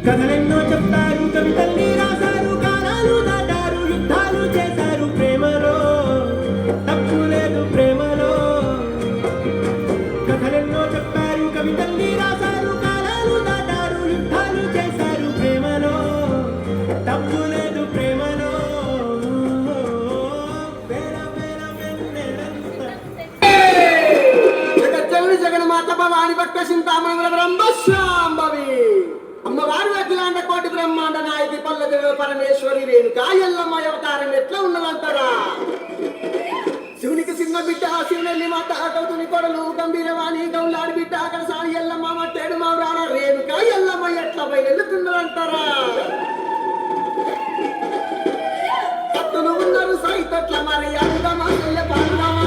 కథలెన్నో చెప్తారు, కవితల్ని రాశారు, కాలాలు దాటారు, యుద్ధాలు చేశారు ప్రేమలో, తప్పు లేదు ప్రేమలో. కథలెన్నో చెప్పారు, కవితల్ని రాశారు, కాలాలు దాటారు, యుద్ధాలు చేశారు ప్రేమలో, తప్పు లేదు ప్రేమలో. జగజ్జనని జగన్మాత భవాని భక్త చింతామణి బ్రహ్మశాంభవి అమ్మవారు అఖిలాండ కోటి బ్రహ్మాండ నాయకి పల్లెదేవ పరమేశ్వరి రేణుకా ఎల్లమ్మ అవతారం ఎట్లా ఉన్నదంటారా? శివునికి చిన్న బిడ్డ శివుని మాత కౌతుని కొడలు గంభీరవాణి గౌలాడి బిడ్డ కలసాని ఎల్లమ్మ మట్టేడు మావరాన రేణుకా ఎల్లమ్మ ఎట్లా బయలుతున్నదంటారా? కత్తులు ఉన్నారు సైతట్ల మరి అందమా పాండమా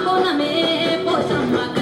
పోనమే పోషమ్మ